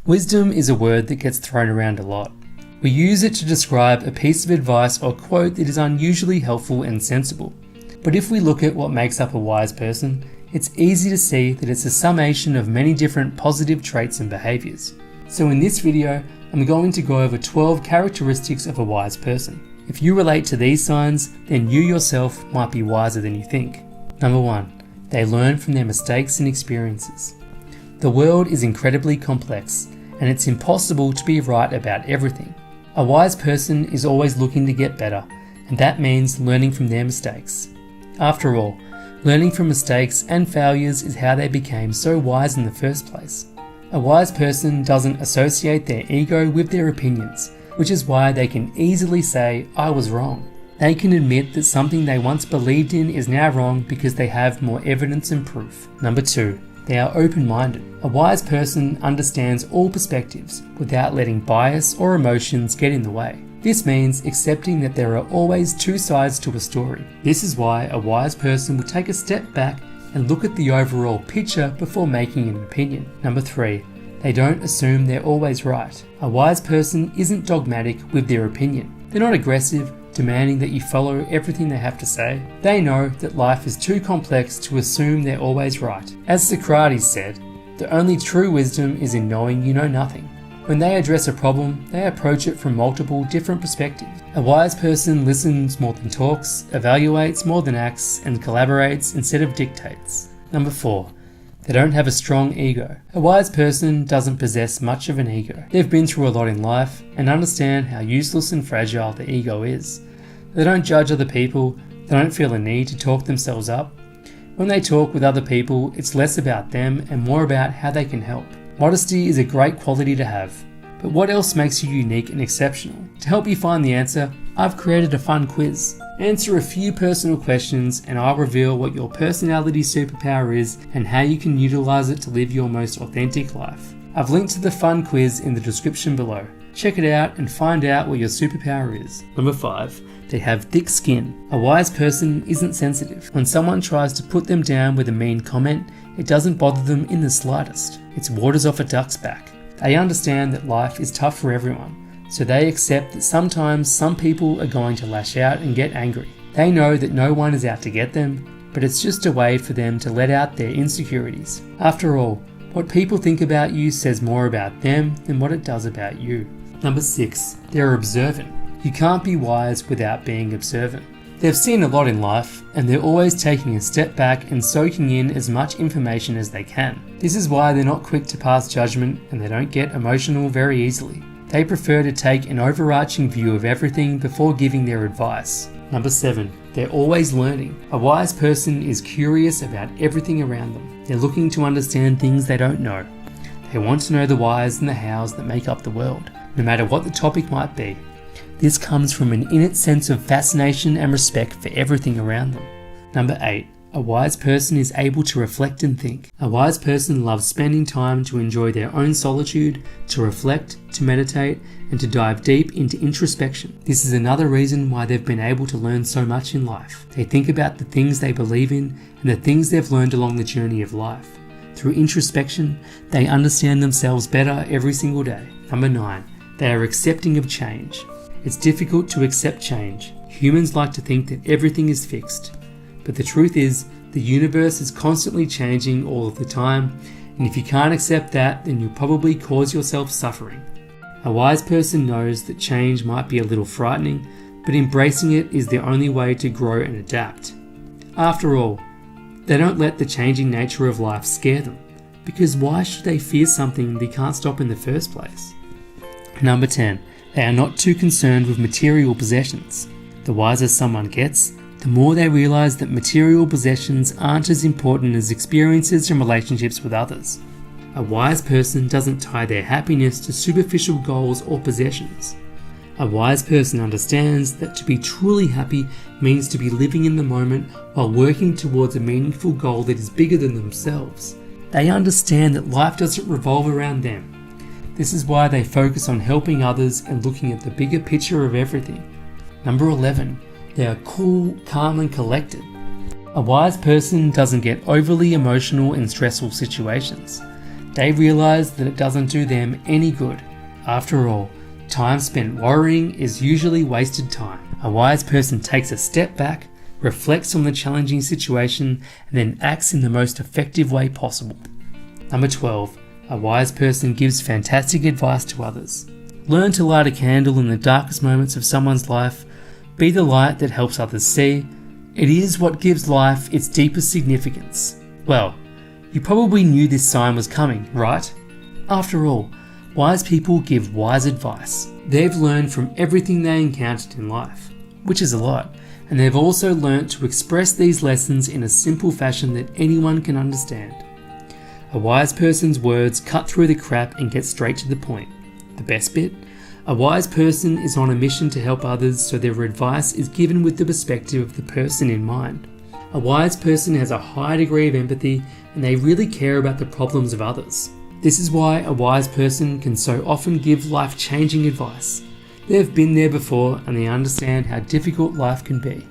Wisdom is a word that gets thrown around a lot. We use it to describe a piece of advice or quote that is unusually helpful and sensible. But if we look at what makes up a wise person, it's easy to see that it's a summation of many different positive traits and behaviours. So in this video, I'm going to go over 12 characteristics of a wise person. If you relate to these signs, then you yourself might be wiser than you think. Number 1. They learn from their mistakes and experiences. The world is incredibly complex, and it's impossible to be right about everything. A wise person is always looking to get better, and that means learning from their mistakes. After all, learning from mistakes and failures is how they became so wise in the first place. A wise person doesn't associate their ego with their opinions, which is why they can easily say, "I was wrong." They can admit that something they once believed in is now wrong because they have more evidence and proof. Number 2. They are open-minded. A wise person understands all perspectives without letting bias or emotions get in the way. This means accepting that there are always two sides to a story. This is why a wise person will take a step back and look at the overall picture before making an opinion. Number 3. They don't assume they're always right. A wise person isn't dogmatic with their opinion. They're not aggressive, demanding that you follow everything they have to say. They know that life is too complex to assume they're always right. As Socrates said, the only true wisdom is in knowing you know nothing. When they address a problem, they approach it from multiple different perspectives. A wise person listens more than talks, evaluates more than acts, and collaborates instead of dictates. Number 4. They don't have a strong ego. A wise person doesn't possess much of an ego. They've been through a lot in life and understand how useless and fragile the ego is. They don't judge other people. They don't feel a need to talk themselves up. When they talk with other people, it's less about them and more about how they can help. Modesty is a great quality to have. But what else makes you unique and exceptional? To help you find the answer, I've created a fun quiz. Answer a few personal questions and I'll reveal what your personality superpower is and how you can utilize it to live your most authentic life. I've linked to the fun quiz in the description below. Check it out and find out what your superpower is. Number 5. They have thick skin. A wise person isn't sensitive. When someone tries to put them down with a mean comment, it doesn't bother them in the slightest. It's waters off a duck's back. They understand that life is tough for everyone, so they accept that sometimes some people are going to lash out and get angry. They know that no one is out to get them, but it's just a way for them to let out their insecurities. After all, what people think about you says more about them than what it does about you. Number 6. They're observant. You can't be wise without being observant. They've seen a lot in life, and they're always taking a step back and soaking in as much information as they can. This is why they're not quick to pass judgment and they don't get emotional very easily. They prefer to take an overarching view of everything before giving their advice. Number 7. They're always learning. A wise person is curious about everything around them. They're looking to understand things they don't know. They want to know the whys and the hows that make up the world, no matter what the topic might be. This comes from an innate sense of fascination and respect for everything around them. Number 8. A wise person is able to reflect and think. A wise person loves spending time to enjoy their own solitude, to reflect, to meditate, and to dive deep into introspection. This is another reason why they've been able to learn so much in life. They think about the things they believe in and the things they've learned along the journey of life. Through introspection, they understand themselves better every single day. Number 9. They are accepting of change. It's difficult to accept change. Humans like to think that everything is fixed. But the truth is, the universe is constantly changing all of the time, and if you can't accept that, then you'll probably cause yourself suffering. A wise person knows that change might be a little frightening, but embracing it is the only way to grow and adapt. After all, they don't let the changing nature of life scare them, because why should they fear something they can't stop in the first place? Number 10. They are not too concerned with material possessions. The wiser someone gets, the more they realize that material possessions aren't as important as experiences and relationships with others. A wise person doesn't tie their happiness to superficial goals or possessions. A wise person understands that to be truly happy means to be living in the moment while working towards a meaningful goal that is bigger than themselves. They understand that life doesn't revolve around them. This is why they focus on helping others and looking at the bigger picture of everything. Number 11. They are cool, calm and collected. A wise person doesn't get overly emotional in stressful situations. They realize that it doesn't do them any good. After all, time spent worrying is usually wasted time. A wise person takes a step back, reflects on the challenging situation, and then acts in the most effective way possible. Number 12. A wise person gives fantastic advice to others. Learn to light a candle in the darkest moments of someone's life. Be the light that helps others see. It is what gives life its deepest significance. Well, you probably knew this sign was coming, right? After all, wise people give wise advice. They've learned from everything they encountered in life, which is a lot, and they've also learnt to express these lessons in a simple fashion that anyone can understand. A wise person's words cut through the crap and get straight to the point. The best bit? A wise person is on a mission to help others, so their advice is given with the perspective of the person in mind. A wise person has a high degree of empathy and they really care about the problems of others. This is why a wise person can so often give life-changing advice. They've been there before and they understand how difficult life can be.